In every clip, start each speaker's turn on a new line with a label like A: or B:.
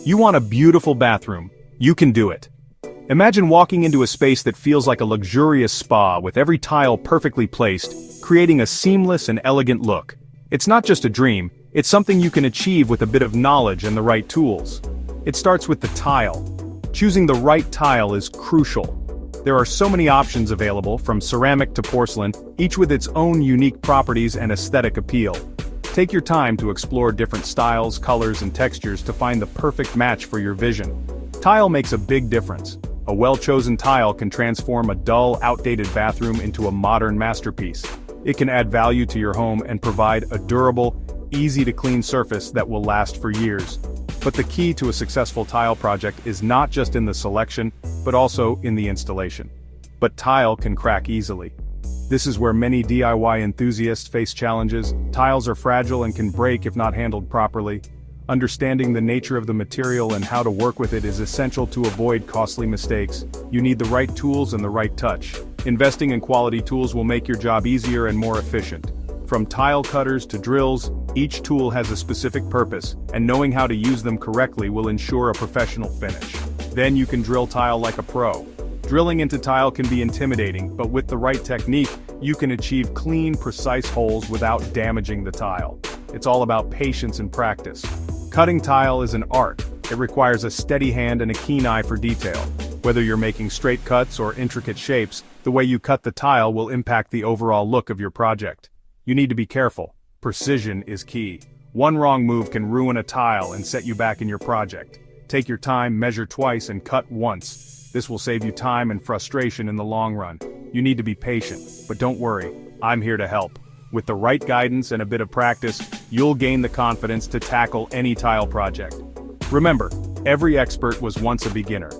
A: You want a beautiful bathroom. You can do it. Imagine walking into a space that feels like a luxurious spa with every tile perfectly placed, creating a seamless and elegant look. It's not just a dream, it's something you can achieve with a bit of knowledge and the right tools. It starts with the tile. Choosing the right tile is crucial. There are so many options available, from ceramic to porcelain, each with its own unique properties and aesthetic appeal. Take your time to explore different styles, colors, and textures to find the perfect match for your vision. Tile makes a big difference. A well-chosen tile can transform a dull, outdated bathroom into a modern masterpiece. It can add value to your home and provide a durable, easy-to-clean surface that will last for years. But the key to a successful tile project is not just in the selection, but also in the installation. But tile can crack easily. This is where many DIY enthusiasts face challenges. Tiles are fragile and can break if not handled properly. Understanding the nature of the material and how to work with it is essential to avoid costly mistakes. You need the right tools and the right touch. Investing in quality tools will make your job easier and more efficient. From tile cutters to drills, each tool has a specific purpose, and knowing how to use them correctly will ensure a professional finish. Then you can drill tile like a pro. Drilling into tile can be intimidating, but with the right technique, you can achieve clean, precise holes without damaging the tile. It's all about patience and practice. Cutting tile is an art. It requires a steady hand and a keen eye for detail. Whether you're making straight cuts or intricate shapes, the way you cut the tile will impact the overall look of your project. You need to be careful. Precision is key. One wrong move can ruin a tile and set you back in your project. Take your time, measure twice, and cut once. This will save you time and frustration in the long run. You need to be patient, but don't worry, I'm here to help. With the right guidance and a bit of practice, you'll gain the confidence to tackle any tile project. Remember, every expert was once a beginner.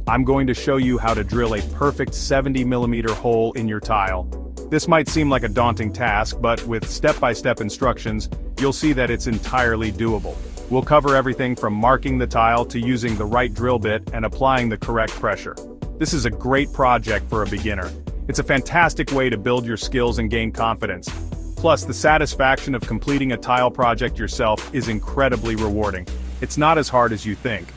A: I'm going to show you how to drill a perfect 70mm hole in your tile. This might seem like a daunting task, but with step-by-step instructions, you'll see that it's entirely doable. We'll cover everything from marking the tile to using the right drill bit and applying the correct pressure. This is a great project for a beginner. It's a fantastic way to build your skills and gain confidence. Plus, the satisfaction of completing a tile project yourself is incredibly rewarding. It's not as hard as you think.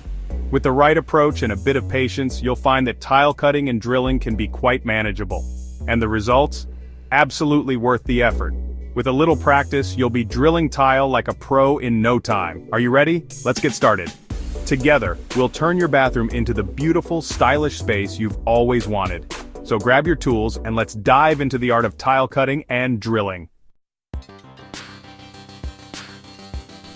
A: With the right approach and a bit of patience, you'll find that tile cutting and drilling can be quite manageable. And the results? Absolutely worth the effort. With a little practice, you'll be drilling tile like a pro in no time. Are you ready? Let's get started. Together, we'll turn your bathroom into the beautiful, stylish space you've always wanted. So grab your tools and let's dive into the art of tile cutting and drilling.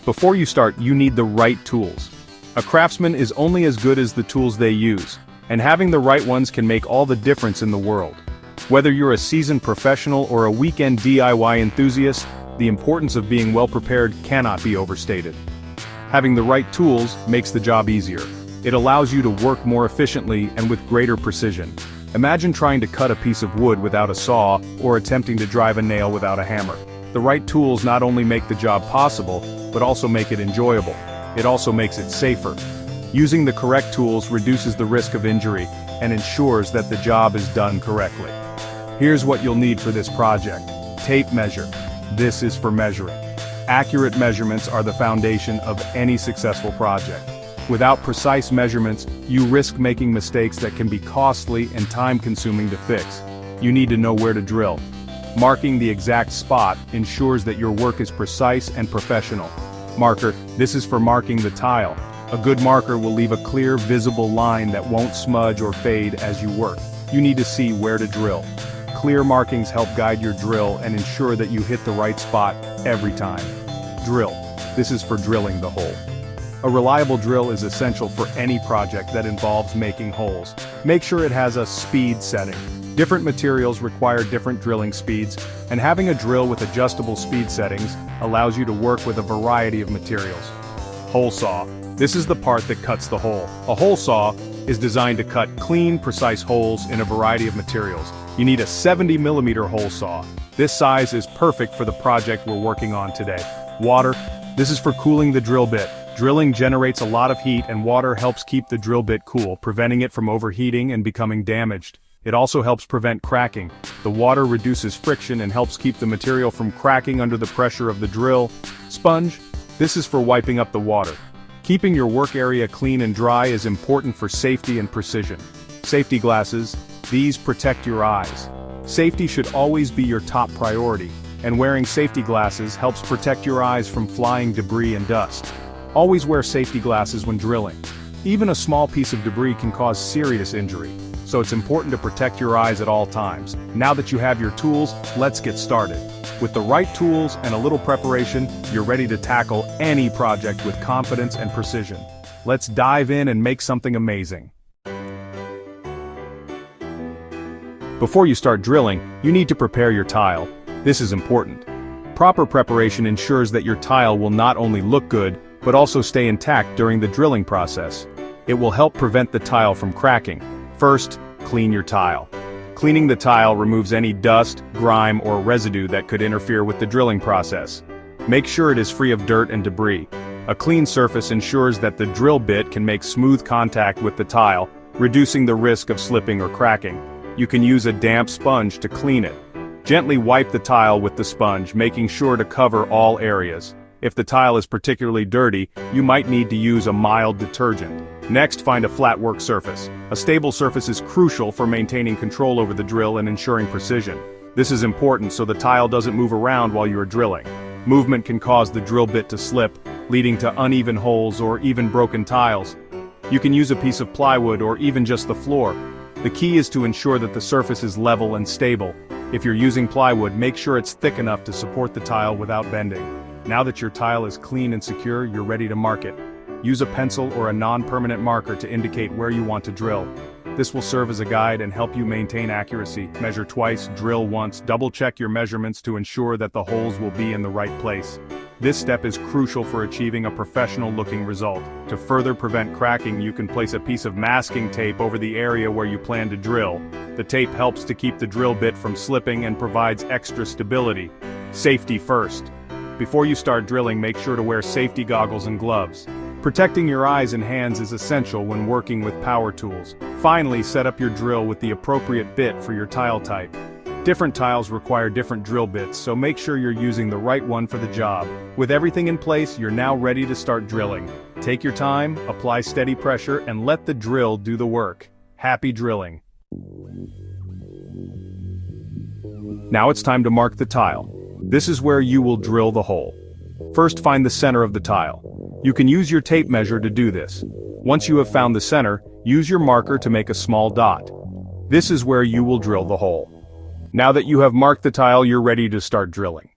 A: Before you start, you need the right tools. A craftsman is only as good as the tools they use, and having the right ones can make all the difference in the world. Whether you're a seasoned professional or a weekend DIY enthusiast, the importance of being well prepared cannot be overstated. Having the right tools makes the job easier. It allows you to work more efficiently and with greater precision. Imagine trying to cut a piece of wood without a saw or attempting to drive a nail without a hammer. The right tools not only make the job possible, but also make it enjoyable. It also makes it safer. Using the correct tools reduces the risk of injury and ensures that the job is done correctly. Here's what you'll need for this project. Tape measure. This is for measuring. Accurate measurements are the foundation of any successful project. Without precise measurements, you risk making mistakes that can be costly and time-consuming to fix. You need to know where to drill. Marking the exact spot ensures that your work is precise and professional. Marker. This is for marking the tile. A good marker will leave a clear, visible line that won't smudge or fade as you work. You need to see where to drill. Clear markings help guide your drill and ensure that you hit the right spot every time. Drill. This is for drilling the hole. A reliable drill is essential for any project that involves making holes. Make sure it has a speed setting. Different materials require different drilling speeds, and having a drill with adjustable speed settings allows you to work with a variety of materials. Hole saw. This is the part that cuts the hole. A hole saw is designed to cut clean, precise holes in a variety of materials. You need a 70mm hole saw. This size is perfect for the project we're working on today. Water. This is for cooling the drill bit. Drilling generates a lot of heat and water helps keep the drill bit cool, preventing it from overheating and becoming damaged. It also helps prevent cracking. The water reduces friction and helps keep the material from cracking under the pressure of the drill. Sponge. This is for wiping up the water. Keeping your work area clean and dry is important for safety and precision. Safety glasses, these protect your eyes. Safety should always be your top priority, and wearing safety glasses helps protect your eyes from flying debris and dust. Always wear safety glasses when drilling. Even a small piece of debris can cause serious injury, so it's important to protect your eyes at all times. Now that you have your tools, let's get started. With the right tools and a little preparation, you're ready to tackle any project with confidence and precision. Let's dive in and make something amazing. Before you start drilling, you need to prepare your tile. This is important. Proper preparation ensures that your tile will not only look good, but also stay intact during the drilling process. It will help prevent the tile from cracking. First, clean your tile. Cleaning the tile removes any dust, grime, or residue that could interfere with the drilling process. Make sure it is free of dirt and debris. A clean surface ensures that the drill bit can make smooth contact with the tile, reducing the risk of slipping or cracking. You can use a damp sponge to clean it. Gently wipe the tile with the sponge, making sure to cover all areas. If the tile is particularly dirty, you might need to use a mild detergent. Next, find a flat work surface. A stable surface is crucial for maintaining control over the drill and ensuring precision. This is important so the tile doesn't move around while you are drilling. Movement can cause the drill bit to slip, leading to uneven holes or even broken tiles. You can use a piece of plywood or even just the floor. The key is to ensure that the surface is level and stable. If you're using plywood, make sure it's thick enough to support the tile without bending. Now that your tile is clean and secure, you're ready to mark it. Use a pencil or a non-permanent marker to indicate where you want to drill. This will serve as a guide and help you maintain accuracy. Measure twice, drill once, double-check your measurements to ensure that the holes will be in the right place. This step is crucial for achieving a professional-looking result. To further prevent cracking, you can place a piece of masking tape over the area where you plan to drill. The tape helps to keep the drill bit from slipping and provides extra stability. Safety first. Before you start drilling, make sure to wear safety goggles and gloves. Protecting your eyes and hands is essential when working with power tools. Finally, set up your drill with the appropriate bit for your tile type. Different tiles require different drill bits, so make sure you're using the right one for the job. With everything in place, you're now ready to start drilling. Take your time, apply steady pressure, and let the drill do the work. Happy drilling. Now it's time to mark the tile. This is where you will drill the hole. First, find the center of the tile. You can use your tape measure to do this. Once you have found the center, use your marker to make a small dot. This is where you will drill the hole. Now that you have marked the tile, you're ready to start drilling.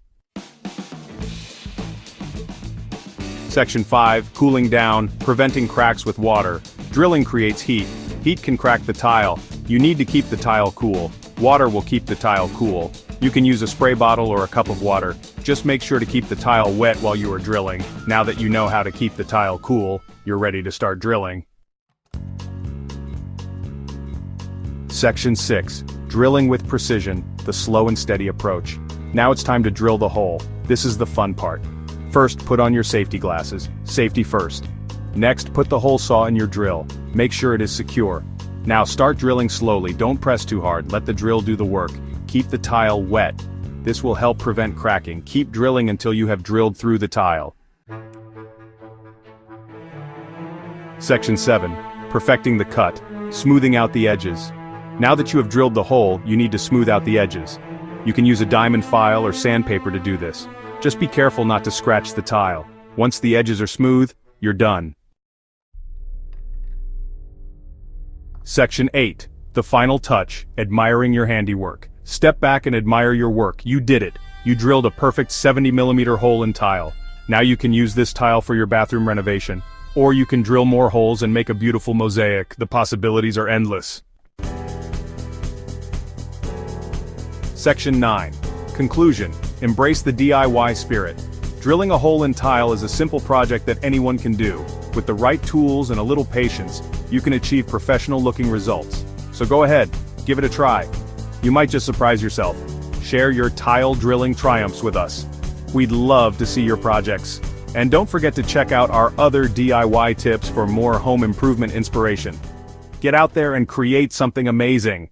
A: Section 5, cooling down, preventing cracks with water. Drilling creates heat. Heat can crack the tile. You need to keep the tile cool. Water will keep the tile cool. You can use a spray bottle or a cup of water. Just make sure to keep the tile wet while you are drilling. Now that you know how to keep the tile cool, you're ready to start drilling. Section 6. Drilling with precision, the slow and steady approach. Now it's time to drill the hole. This is the fun part. First, put on your safety glasses. Safety first. Next, put the hole saw in your drill. Make sure it is secure. Now start drilling slowly, don't press too hard, let the drill do the work. Keep the tile wet. This will help prevent cracking. Keep drilling until you have drilled through the tile. Section 7. Perfecting the cut, smoothing out the edges. Now that you have drilled the hole, you need to smooth out the edges. You can use a diamond file or sandpaper to do this. Just be careful not to scratch the tile. Once the edges are smooth, you're done. Section 8. The final touch, admiring your handiwork. Step back and admire your work. You did it. You drilled a perfect 70mm hole in tile. Now you can use this tile for your bathroom renovation. Or you can drill more holes and make a beautiful mosaic. The possibilities are endless. Section 9. Conclusion. Embrace the DIY spirit. Drilling a hole in tile is a simple project that anyone can do. With the right tools and a little patience, you can achieve professional-looking results. So go ahead, give it a try. You might just surprise yourself. Share your tile drilling triumphs with us. We'd love to see your projects. And don't forget to check out our other DIY tips for more home improvement inspiration. Get out there and create something amazing.